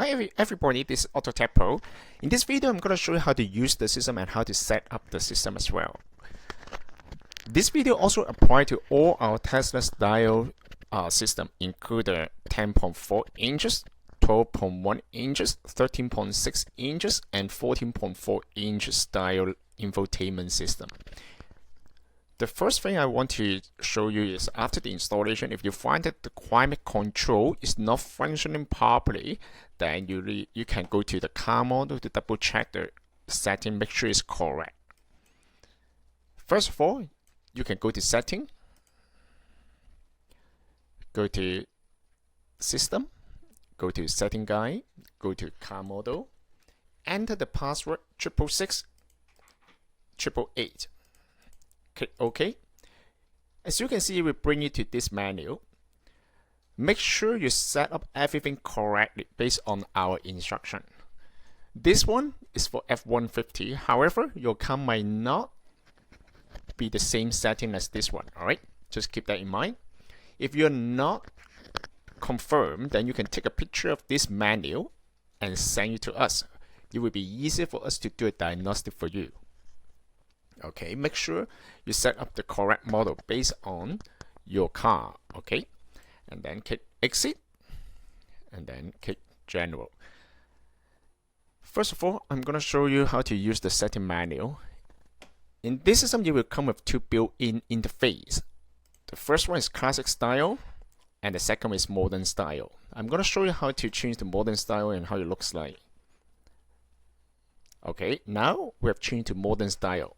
Hi everybody, this is AutoTecPro. In this video, I'm going to show you how to use the system and how to set up the system as well. This video also applies to all our Tesla style system, including 10.4 inches, 12.1 inches, 13.6 inches, and 14.4 inches style infotainment system. The first thing I want to show you is after the installation, if you find that the climate control is not functioning properly, then you can go to the car model to double check the setting, make sure it's correct. First of all, you can go to setting, go to system, go to setting guide, go to car model, enter the password 666 Click OK. As you can see, it will bring you to this menu. Make sure you set up everything correctly based on our instruction. This one is for F-150. However, your car might not be the same setting as this one. Alright, just keep that in mind. If you're not confirmed, then you can take a picture of this menu and send it to us. It will be easier for us to do a diagnostic for you. Okay, make sure you set up the correct model based on your car. Okay, and then click exit and then click general. First of all, I'm going to show you how to use the setting menu. In this system, you will come with two built-in interface. The first one is classic style and the second is modern style. I'm going to show you how to change the modern style and how it looks like. Okay, now we have changed to modern style.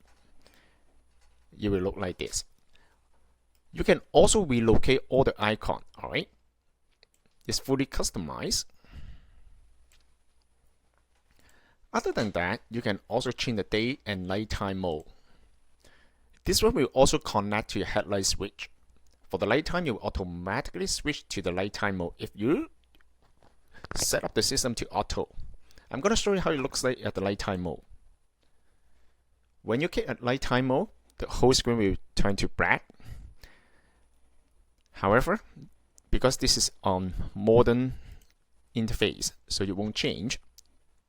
It will look like this. You can also relocate all the icon. Alright, it's fully customized. Other than that, you can also change the day and nighttime mode. This one will also connect to your headlight switch. For the nighttime, you will automatically switch to the nighttime mode if you set up the system to auto. I'm going to show you how it looks like at the nighttime mode. When you click at nighttime mode, the whole screen will turn to black. However, because this is on modern interface, so it won't change.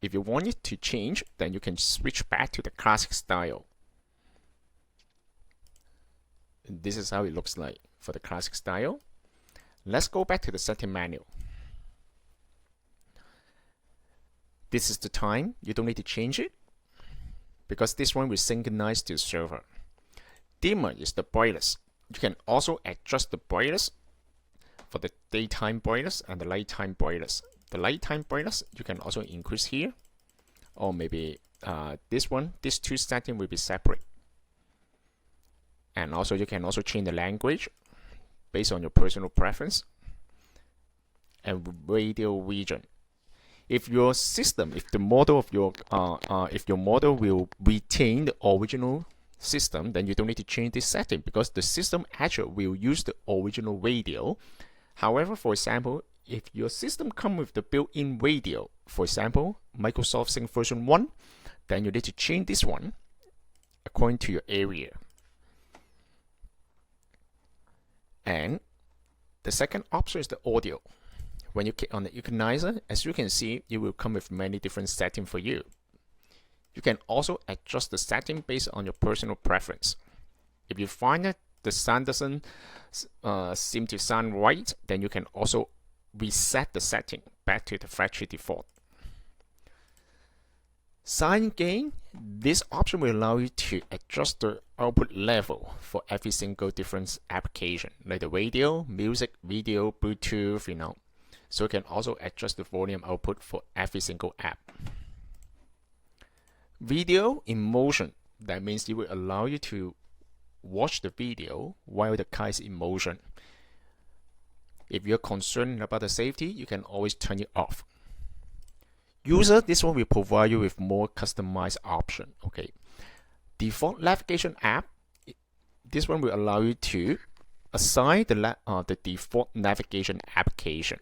If you want it to change, then you can switch back to the classic style. And this is how it looks like for the classic style. Let's go back to the setting menu. This is the time. You don't need to change it because this one will synchronize to the server. Dimmer is the brightness. You can also adjust the brightness for the daytime brightness and the nighttime brightness. The nighttime brightness you can also increase here, or maybe these two settings will be separate. And also you can also change the language based on your personal preference and radio region. If your system, if the model of your model will retain the original system, then you don't need to change this setting because the system actually will use the original radio. However, for example, if your system comes with the built-in radio, for example, Microsoft Sync version 1, then you need to change this one according to your area. And the second option is the audio. When you click on the equalizer, as you can see, it will come with many different settings for you. You can also adjust the setting based on your personal preference. If you find that the sound doesn't seem to sound right, then you can also reset the setting back to the factory default. Sound gain, this option will allow you to adjust the output level for every single different application, like the radio, music, video, Bluetooth, So you can also adjust the volume output for every single app. Video in motion, that means it will allow you to watch the video while the car is in motion. If you're concerned about the safety, you can always turn it off. User, this one will provide you with more customized option. Okay, default navigation app, this one will allow you to assign the default navigation application.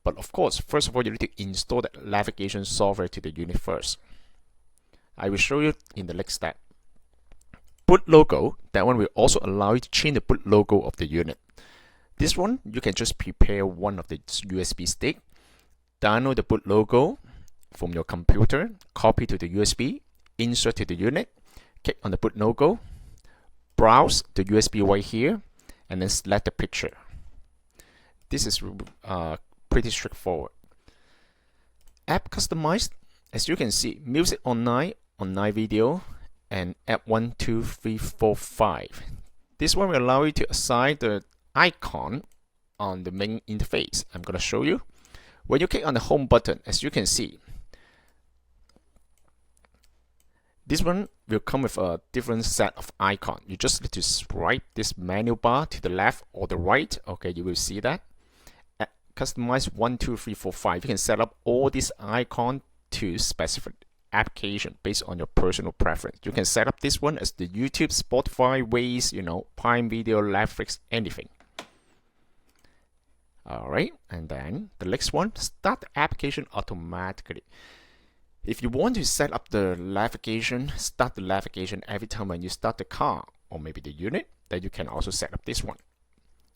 But of course, first of all, you need to install the navigation software to the unit first. I will show you in the next step. Boot logo, that one will also allow you to change the boot logo of the unit. This one, you can just prepare one of the USB stick download the boot logo from your computer, copy to the USB, insert to the unit, click on the boot logo, browse the USB right here, and then select the picture. This is pretty straightforward. App customized, as you can see, music online video, and app 1, 2, 3, 4, 5. This one will allow you to assign the icon on the main interface. I'm going to show you. When you click on the home button, as you can see, this one will come with a different set of icon. You just need to swipe this menu bar to the left or the right. Okay, you will see that. Customize 1, 2, 3, 4, 5. You can set up all these icons to specific application based on your personal preference. You can set up this one as the YouTube, Spotify, Waze, Prime Video, Netflix, anything. Alright, and then the next one, start the application automatically. If you want to set up the navigation, start the navigation every time when you start the car or maybe the unit, then you can also set up this one.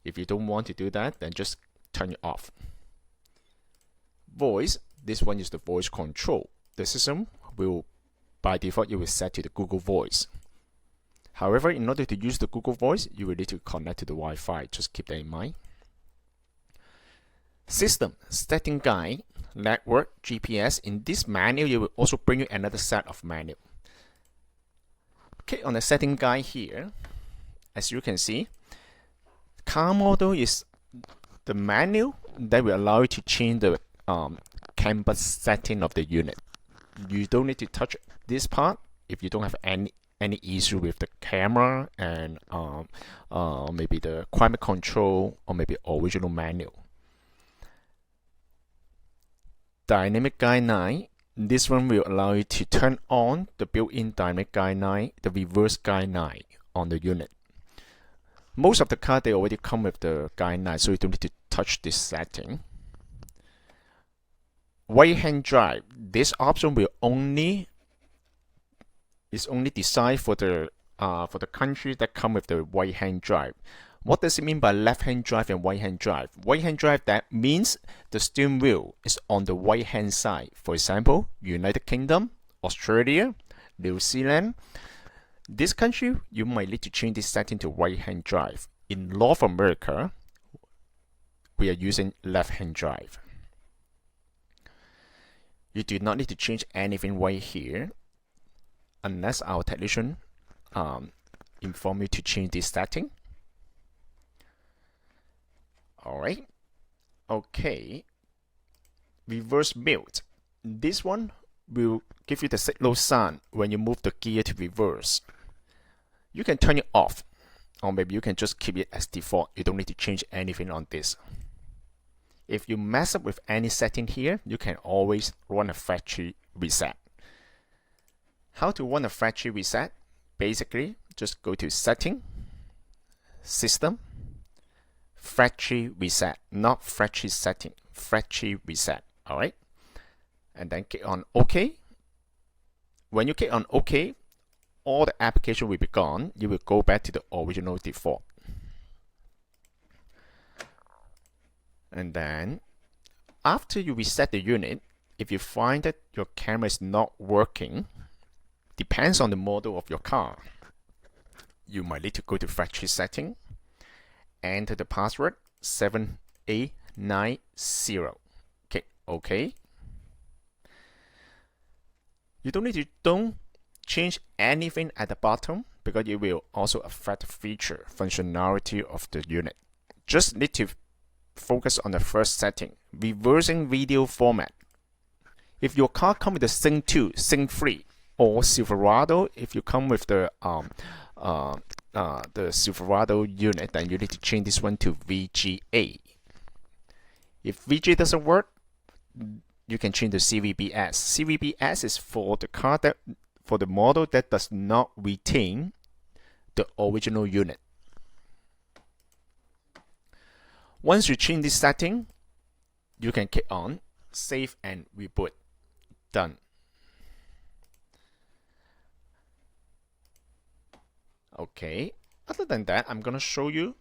If you don't want to do that, then just turn it off. Voice, this one is the voice control. The system will, by default, you will set to the Google Voice. However, in order to use the Google Voice, you will need to connect to the Wi-Fi. Just keep that in mind. System, setting guide, network, GPS. In this menu, it will also bring you another set of menu. Click on the setting guide here. As you can see, car model is the menu that will allow you to change the canvas setting of the unit. You don't need to touch this part if you don't have any issue with the camera and maybe the climate control or maybe original manual. Dynamic guideline. This one will allow you to turn on the built-in dynamic guideline, the reverse guideline on the unit. Most of the car, they already come with the guideline, so you don't need to touch this setting. Right-hand drive. This option will is only designed for the countries that come with the right-hand drive. What does it mean by left-hand drive and right-hand drive? Right-hand drive, that means the steering wheel is on the right-hand side. For example, United Kingdom, Australia, New Zealand. This country, you might need to change this setting to right-hand drive. In North America, we are using left-hand drive. You do not need to change anything right here unless our technician inform you to change this setting. Alright, okay. Reverse mute. This one will give you the signal sound when you move the gear to reverse. You can turn it off, or maybe you can just keep it as default. You don't need to change anything on this. If you mess up with any setting here, you can always run a factory reset. How to run a factory reset? Basically, just go to Setting, System, Factory Reset, not factory setting, factory reset. Alright, and then click on OK. When you click on OK, all the application will be gone. You will go back to the original default. And then after you reset the unit, if you find that your camera is not working, depends on the model of your car, you might need to go to factory setting, enter the password 7A90. Okay, OK. You don't change anything at the bottom because it will also affect the feature functionality of the unit. Just need to focus on the first setting, reversing video format. If your car comes with the Sync 2, Sync 3, or Silverado, if you come with the Silverado unit, then you need to change this one to VGA. If VGA doesn't work, you can change to CVBS. CVBS is for the car for the model that does not retain the original unit. Once you change this setting, you can click on Save and Reboot. Done. Okay, other than that, I'm going to show you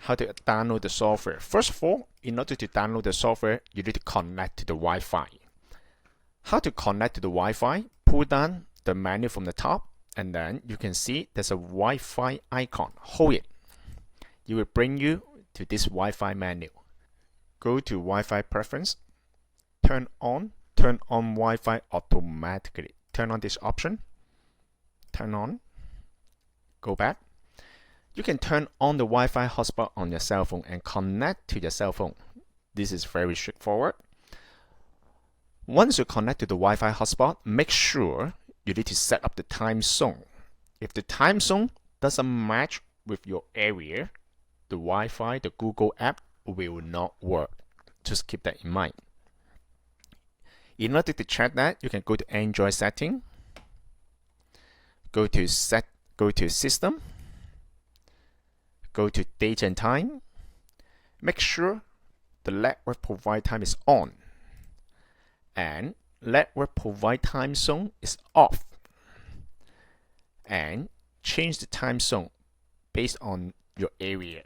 how to download the software. First of all, in order to download the software, you need to connect to the Wi-Fi. How to connect to the Wi-Fi? Pull down the menu from the top, and then you can see there's a Wi-Fi icon. Hold it. It will bring you to this Wi-Fi menu. Go to Wi-Fi preference. Turn on Wi-Fi automatically. Turn on this option. Turn on. Go back. You can turn on the Wi-Fi hotspot on your cell phone and connect to your cell phone. This is very straightforward. Once you connect to the Wi-Fi hotspot, make sure you need to set up the time zone. If the time zone doesn't match with your area, the Wi-Fi, the Google app will not work. Just keep that in mind. In order to check that, you can go to Android setting, go to system, go to date and time. Make sure the network provide time is on and network provide time zone is off, and change the time zone based on your area.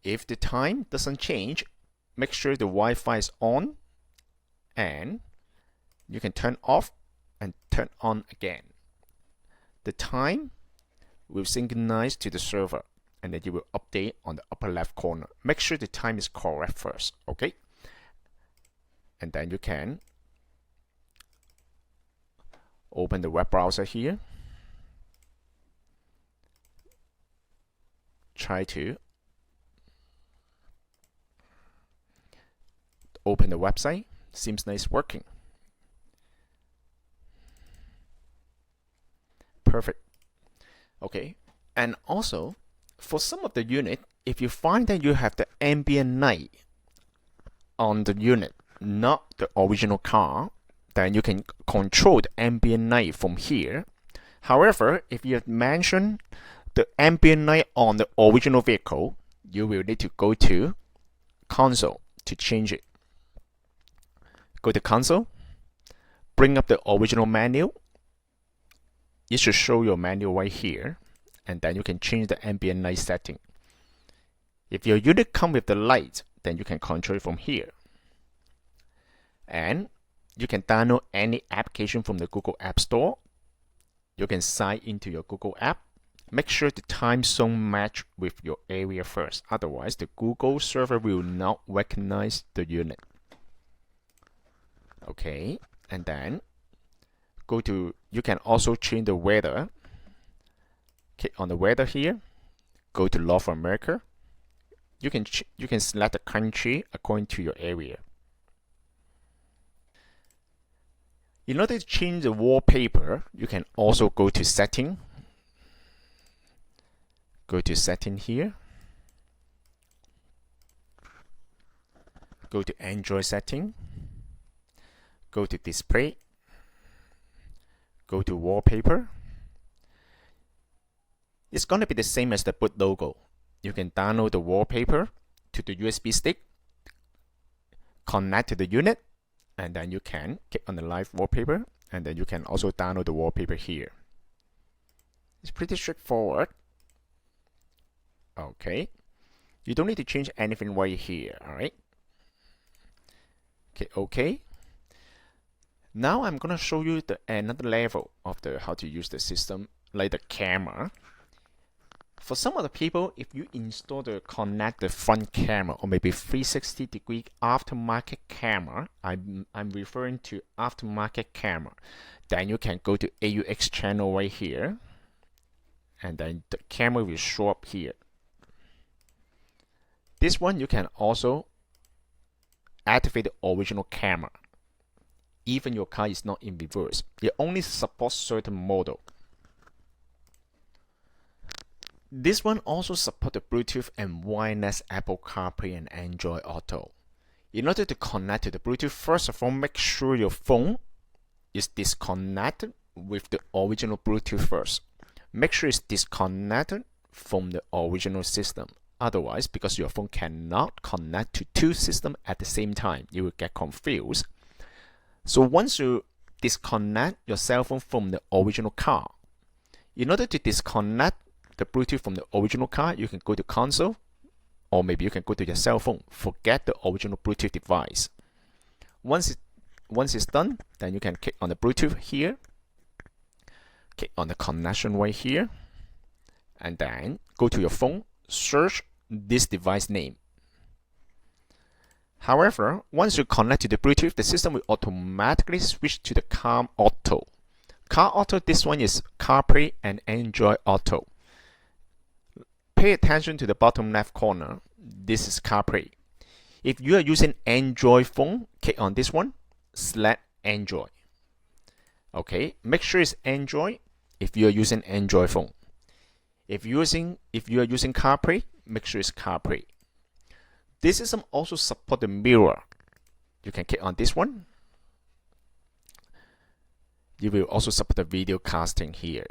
If the time doesn't change, make sure the Wi-Fi is on, and you can turn off and turn on again. The time will synchronize to the server, and then you will update on the upper left corner. Make sure the time is correct first, okay? And then you can open the web browser here. Try to open the website. Seems nice working. Perfect. Okay. And also, for some of the unit, if you find that you have the ambient light on the unit, not the original car, then you can control the ambient light from here. However, if you have mentioned the ambient light on the original vehicle, you will need to go to console to change it. Go to console, bring up the original menu. It should show your menu right here, and then you can change the ambient light setting. If your unit comes with the light, then you can control it from here. And you can download any application from the Google App Store. You can sign into your Google app. Make sure the time zone match with your area first. Otherwise, the Google server will not recognize the unit. Okay, and then go to, you can also change the weather. Click on the weather here. Go to North America. You can select the country according to your area. In order to change the wallpaper, you can also go to setting. Go to setting here. Go to Android setting. Go to display. Go to wallpaper. It's going to be the same as the boot logo. You can download the wallpaper to the USB stick, connect to the unit, and then you can click on the live wallpaper, and then you can also download the wallpaper here. It's pretty straightforward. Okay, you don't need to change anything right here. All right. Okay. Now I'm gonna show you another level of how to use the system, like the camera. For some of the people, if you install connect the front camera or maybe 360-degree aftermarket camera, I'm referring to aftermarket camera, then you can go to AUX channel right here, and then the camera will show up here. This one you can also activate the original camera. Even your car is not in reverse. It only supports certain model. This one also supports the Bluetooth and wireless Apple CarPlay and Android Auto. In order to connect to the Bluetooth, first of all, make sure your phone is disconnected with the original Bluetooth first. Make sure it's disconnected from the original system. Otherwise, because your phone cannot connect to two systems at the same time, you will get confused. So once you disconnect your cell phone from the original car, in order to disconnect the Bluetooth from the original car, you can go to console, or maybe you can go to your cell phone. Forget the original Bluetooth device. Once it's done, then you can click on the Bluetooth here, click on the connection right here, and then go to your phone, search this device name. However, once you connect to the Bluetooth, the system will automatically switch to the Car Auto. Car Auto, this one is CarPlay and Android Auto. Pay attention to the bottom left corner. This is CarPlay. If you are using Android phone, click on this one, select Android. Okay, make sure it's Android if you are using Android phone. If you are using CarPlay, make sure it's CarPlay. This system also supports the mirror. You can click on this one. You will also support the video casting here,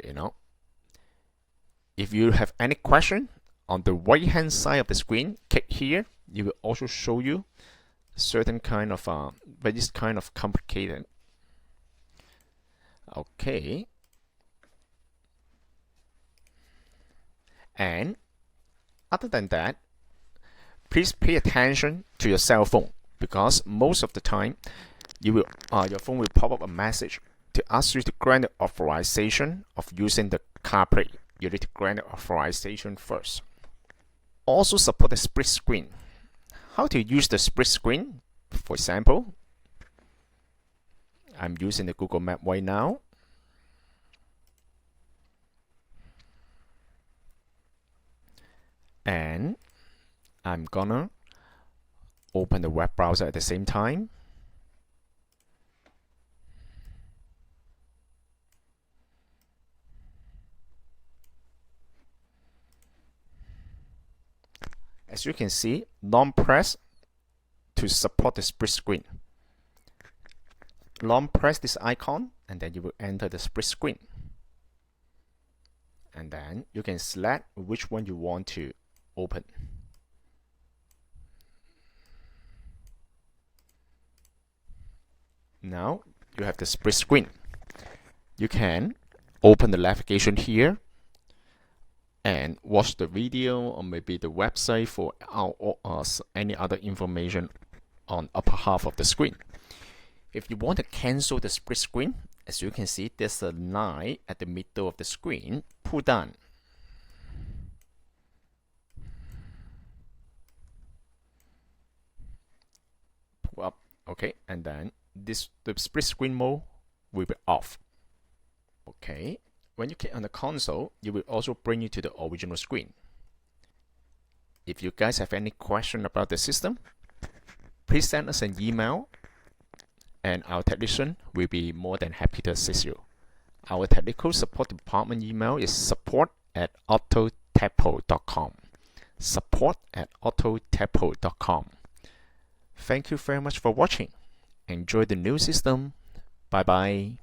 If you have any question, on the right hand side of the screen, click here. It will also show you certain kind of, but it's kind of complicated. Okay. And other than that, please pay attention to your cell phone, because most of the time your phone will pop up a message to ask you to grant the authorization of using the CarPlay. You need to grant the authorization first. Also support the split screen. How to use the split screen? For example, I'm using the Google Map right now. And I'm gonna open the web browser at the same time. As you can see, long press to support the split screen. Long press this icon and then you will enter the split screen. And then you can select which one you want to open. Now you have the split screen. You can open the navigation here and watch the video or maybe the website for any other information on upper half of the screen. If you want to cancel the split screen, as you can see, there's a line at the middle of the screen. Pull down. Pull up. Okay, and then the split screen mode will be off. Okay. When you click on the console, it will also bring you to the original screen. If you guys have any question about the system, please send us an email and our technician will be more than happy to assist you. Our technical support department email is support@AutoTecPro.com. Support@AutoTecPro.com. Thank you very much for watching. Enjoy the new system. Bye bye.